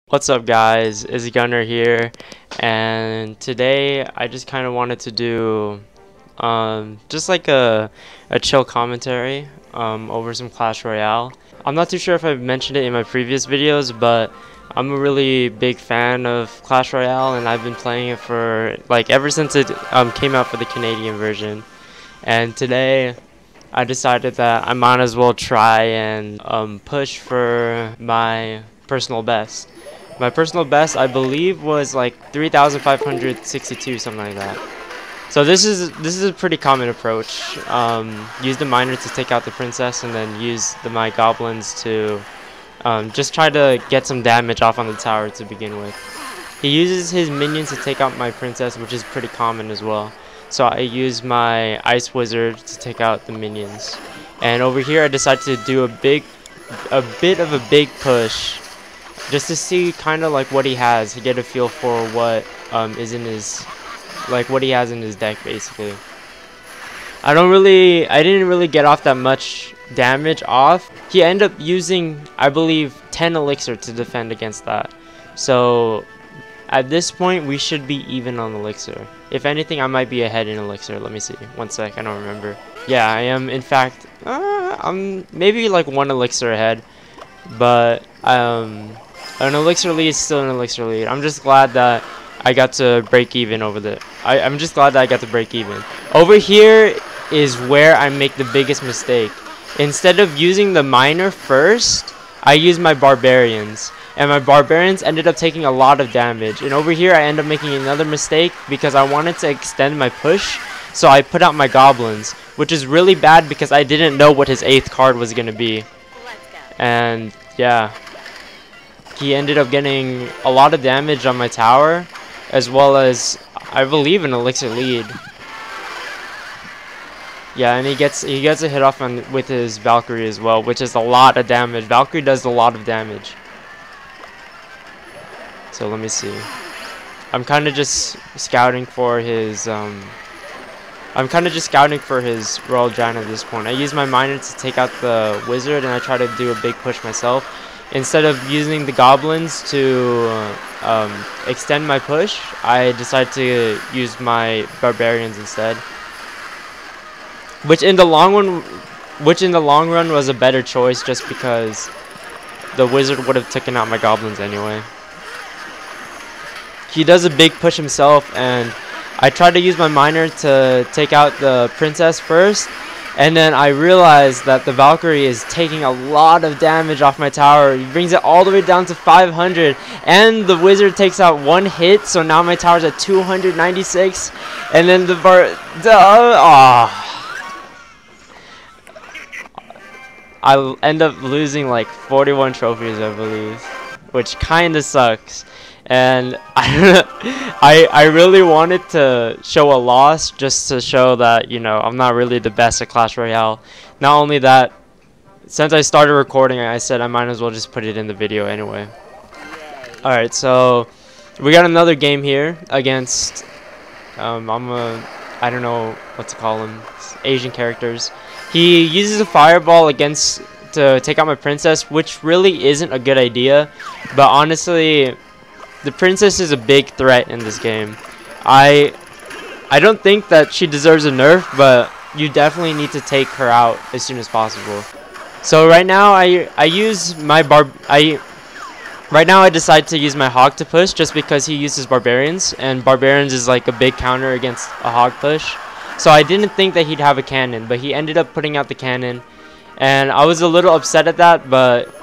What's up guys, Izzy Gunner here, and today I just kind of wanted to do just like a chill commentary over some Clash Royale. I'm not too sure if I've mentioned it in my previous videos, but I'm a really big fan of Clash Royale, and I've been playing it for like ever since it came out for the Canadian version. And today I decided that I might as well try and push for my personal best. My personal best, I believe, was like 3,562, something like that. So this is a pretty common approach. Use the miner to take out the princess, and then use my goblins to just try to get some damage off on the tower to begin with. He uses his minions to take out my princess, which is pretty common as well. So I use my ice wizard to take out the minions. And over here, I decided to do a bit of a big push, just to see kind of like what he has, to get a feel for what is in his, like what he has in his deck basically. I didn't really get off that much damage off. He ended up using, I believe, 10 elixir to defend against that. So at this point we should be even on elixir. If anything, I might be ahead in elixir. Let me see. One sec, I don't remember. Yeah, I am in fact I'm maybe like 1 elixir ahead, but an elixir lead is still an elixir lead. I'm just glad that I got to break even over the. I'm just glad that I got to break even. Over here is where I make the biggest mistake. Instead of using the miner first, I used my barbarians, and my barbarians ended up taking a lot of damage. And over here, I end up making another mistake because I wanted to extend my push, so I put out my goblins, which is really bad because I didn't know what his 8th card was gonna be. And yeah. He ended up getting a lot of damage on my tower, as well as, I believe, an elixir lead. Yeah, and he gets a hit off with his Valkyrie as well, which is a lot of damage. Valkyrie does a lot of damage. So let me see. I'm kind of just scouting for his Royal Giant at this point. I use my miner to take out the wizard, and I try to do a big push myself. Instead of using the goblins to extend my push, I decided to use my barbarians instead, which in the long run was a better choice, just because the wizard would have taken out my goblins anyway. He does a big push himself, and I tried to use my miner to take out the princess first. And then I realized that the Valkyrie is taking a lot of damage off my tower. He brings it all the way down to 500. And the wizard takes out 1 hit. So now my tower's at 296. And then I end up losing like 41 trophies, I believe. Which kind of sucks. And I really wanted to show a loss, just to show that, you know, I'm not really the best at Clash Royale. Not only that, since I started recording, I said I might as well just put it in the video anyway. Alright, so we got another game here against I don't know what to call him, Asian characters. He uses a fireball to take out my princess, which really isn't a good idea, but honestly, the princess is a big threat in this game. I don't think that she deserves a nerf, but you definitely need to take her out as soon as possible. So right now I decide to use my hog to push, just because he uses barbarians, and barbarians is like a big counter against a hog push. So I didn't think that he'd have a cannon, but he ended up putting out the cannon, and I was a little upset at that, but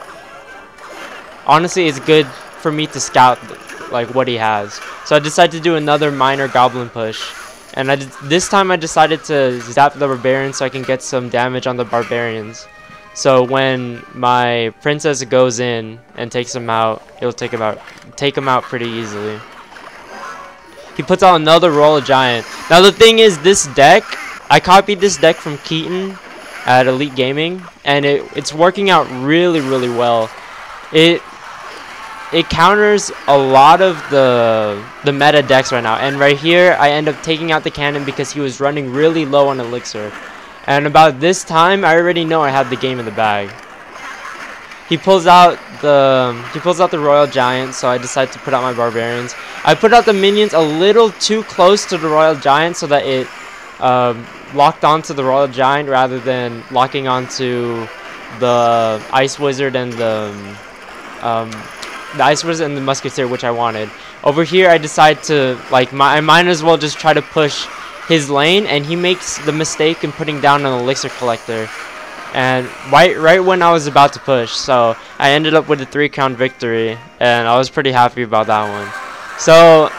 honestly it's good for me to scout like what he has. So I decided to do another minor goblin push, and this time I decided to zap the barbarians so I can get some damage on the barbarians. So when my princess goes in and takes him out, it'll take him out pretty easily. He puts out another Royal Giant. Now the thing is, this deck, I copied this deck from Keaton at Elite Gaming, and it's working out really well. It counters a lot of the meta decks right now, and right here I end up taking out the cannon because he was running really low on elixir, and about this time I already know I had the game in the bag. he pulls out the Royal Giant, so I decide to put out my Barbarians. I put out the minions a little too close to the Royal Giant so that it locked onto the Royal Giant rather than locking onto the Ice Wizard and the Ice Wizard and the Musketeer, which I wanted. Over here, I decide to, like, I might as well just try to push his lane, and he makes the mistake in putting down an Elixir Collector. And right when I was about to push, so I ended up with a 3-crown victory, and I was pretty happy about that one. So,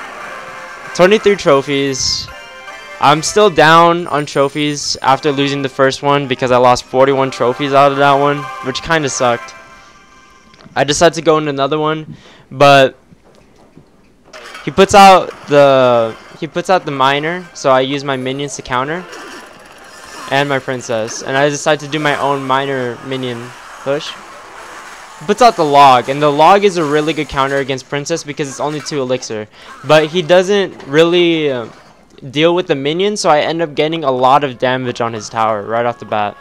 23 trophies. I'm still down on trophies after losing the first one because I lost 41 trophies out of that one, which kind of sucked. I decided to go in another one, but he puts out the miner, so I use my minions to counter, and my princess, and I decide to do my own miner minion push. He puts out the log, and the log is a really good counter against princess because it's only 2 elixir, but he doesn't really deal with the minions, so I end up getting a lot of damage on his tower right off the bat.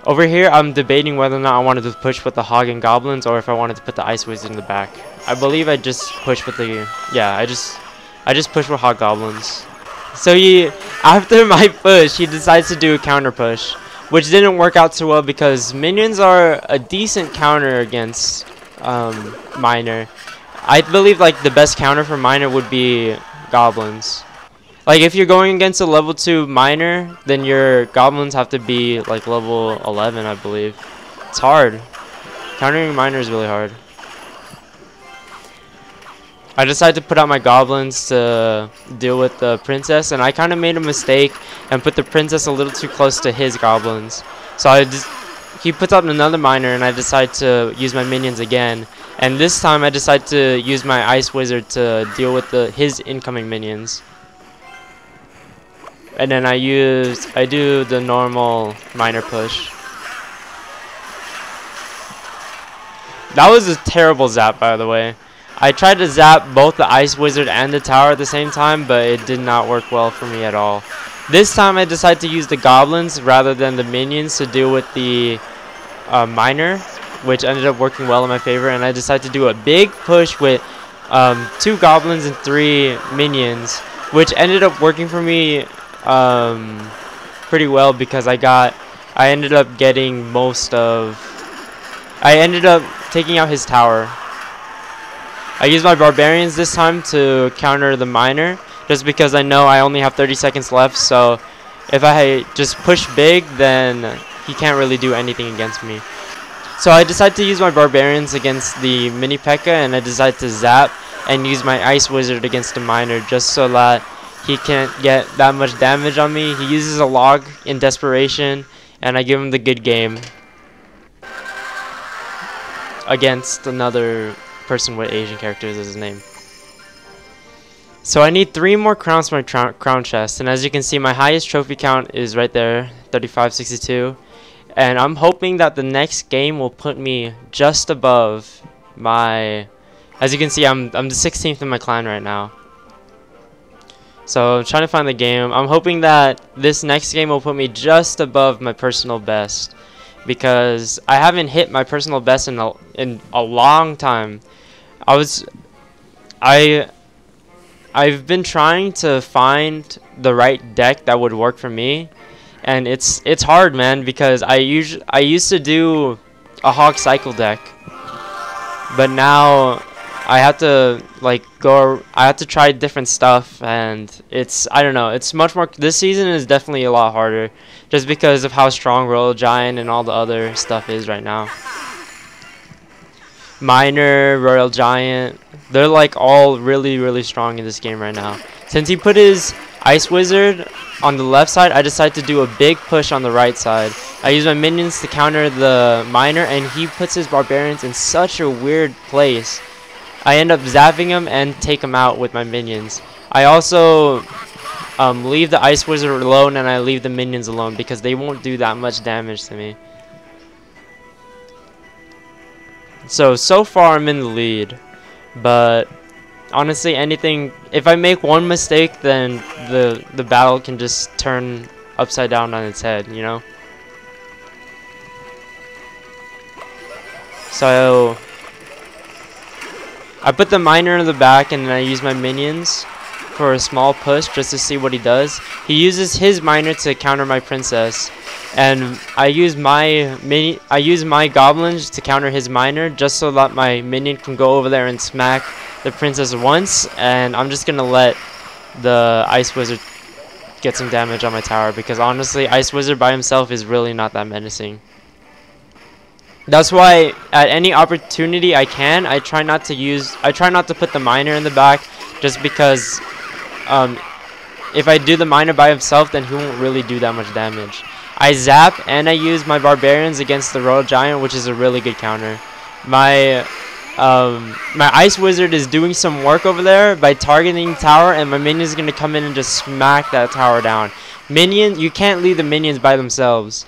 Over here, I'm debating whether or not I wanted to push with the Hog and Goblins or if I wanted to put the Ice Wizard in the back. I believe I just pushed with the, yeah, I just pushed with Hog Goblins. So after my push, he decides to do a counter push, which didn't work out too well because minions are a decent counter against Miner. I believe like the best counter for Miner would be Goblins. Like if you're going against a level 2 Miner, then your Goblins have to be like level 11, I believe. It's hard. Countering Miner is really hard. I decided to put out my Goblins to deal with the princess, and I kind of made a mistake and put the princess a little too close to his Goblins. So he puts out another Miner, and I decide to use my minions again. And this time I decide to use my Ice Wizard to deal with his incoming minions. And then I do the normal miner push. That was a terrible zap, by the way. I tried to zap both the Ice Wizard and the tower at the same time, but it did not work well for me at all. This time I decided to use the Goblins rather than the minions to deal with the miner, which ended up working well in my favor, and I decided to do a big push with 2 Goblins and 3 minions, which ended up working for me pretty well because I ended up taking out his tower. I used my Barbarians this time to counter the Miner, just because I know I only have 30 seconds left, so if I just push big, then he can't really do anything against me. So I decided to use my Barbarians against the Mini P.E.K.K.A, and I decided to zap and use my Ice Wizard against the Miner, just so that he can't get that much damage on me. He uses a log in desperation, and I give him the good game against another person with Asian characters as his name. So I need 3 more crowns for my crown chest, and as you can see, my highest trophy count is right there, 3562, and I'm hoping that the next game will put me just above my, as you can see, I'm the 16th in my clan right now. So I'm trying to find the game. I'm hoping that this next game will put me just above my personal best, because I haven't hit my personal best in a long time. I've been trying to find the right deck that would work for me, and it's hard, man, because I used to do a Hog Cycle deck, but now I have to I have to try different stuff, and I don't know, it's much more, this season is definitely a lot harder just because of how strong Royal Giant and all the other stuff is right now. Miner, Royal Giant, they're like all really strong in this game right now. Since he put his Ice Wizard on the left side, I decided to do a big push on the right side. I use my minions to counter the Miner, and he puts his Barbarians in such a weird place. I end up zapping him and take him out with my minions. I also leave the Ice Wizard alone, and I leave the minions alone because they won't do that much damage to me. So far I'm in the lead, but honestly, if I make one mistake, then the battle can just turn upside down on its head, you know? So I put the miner in the back, and then I use my minions for a small push just to see what he does. He uses his miner to counter my princess, and I use my goblins to counter his miner just so that my minion can go over there and smack the princess once, and I'm just gonna let the ice wizard get some damage on my tower, because honestly ice wizard by himself is really not that menacing. That's why at any opportunity I try not to put the miner in the back, just because if I do the miner by himself, then he won't really do that much damage. I zap and I use my barbarians against the royal giant, which is a really good counter. My ice wizard is doing some work over there by targeting tower, and my minion is gonna come in and just smack that tower down. You can't leave the minions by themselves.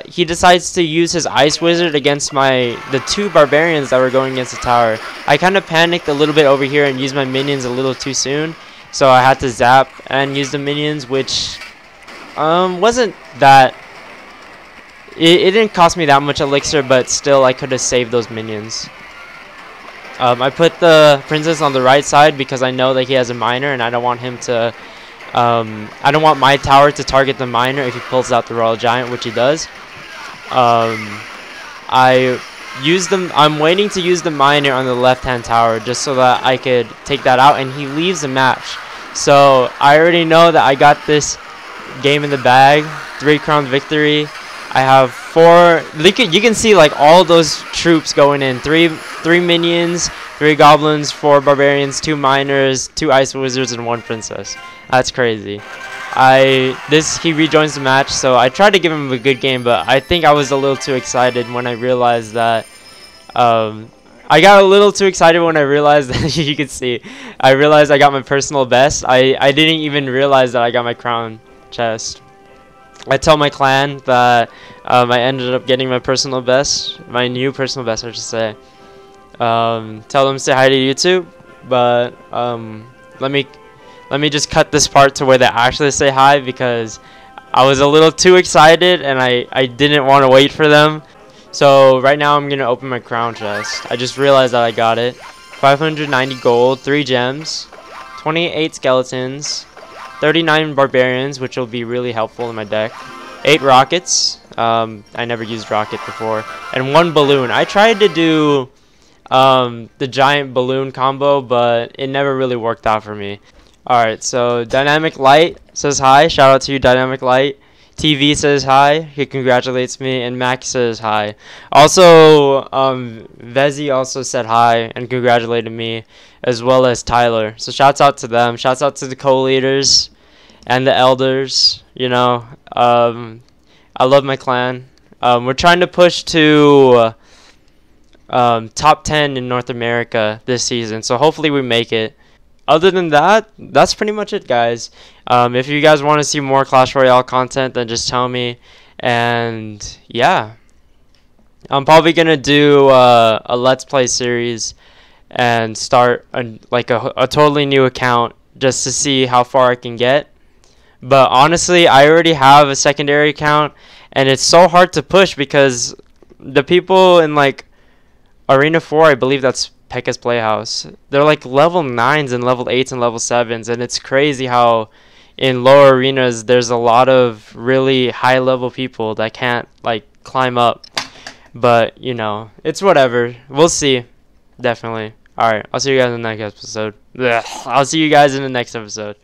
He decides to use his ice wizard against the two barbarians that were going against the tower. I kind of panicked a little bit over here and used my minions a little too soon, so I had to zap and use the minions, which wasn't that. It didn't cost me that much elixir, but still I could have saved those minions. I put the princess on the right side because I know that he has a miner, and I don't want him to. I don't want my tower to target the miner if he pulls out the royal giant, which he does. I'm waiting to use the miner on the left-hand tower just so that I could take that out, and he leaves the match. So I already know that I got this game in the bag. 3-crown victory. I have 4. You can see like all those troops going in. 3 minions, 3 goblins, 4 barbarians, 2 miners, 2 ice wizards, and 1 princess. That's crazy. He rejoins the match, so I tried to give him a good game, but I think I was a little too excited when I realized that. I got a little too excited when I realized that you could see. I realized I got my personal best. I didn't even realize that I got my crown chest. I tell my clan that I ended up getting my personal best, my new personal best, I should say. Tell them to say hi to YouTube, but let me just cut this part to where they actually say hi, because I was a little too excited and I didn't want to wait for them. So right now I'm gonna open my crown chest. I just realized that I got it. 590 gold, 3 gems, 28 skeletons, 39 barbarians, which will be really helpful in my deck, 8 rockets. I never used rocket before, and 1 balloon. I tried to do the giant balloon combo, but it never really worked out for me. Alright, so Dynamic Light says hi. Shout out to you, Dynamic Light. TV says hi. He congratulates me, and Max says hi. Also, Vezi also said hi and congratulated me, as well as Tyler. So shouts out to them. Shouts out to the co-leaders and the elders. You know, I love my clan. We're trying to push to top 10 in North America this season, so hopefully we make it. Other than that, that's pretty much it, guys. If you guys want to see more Clash Royale content, then just tell me. And yeah, I'm probably gonna do a Let's Play series and start a totally new account just to see how far I can get. But honestly, I already have a secondary account, and it's so hard to push because the people in like Arena 4, I believe that's Pekka's Playhouse, they're like level 9s and level 8s and level 7s, and it's crazy how in lower arenas there's a lot of really high level people that can't like climb up. But you know, it's whatever, we'll see. Definitely. Alright, I'll see you guys in the next episode. Ugh. I'll see you guys in the next episode.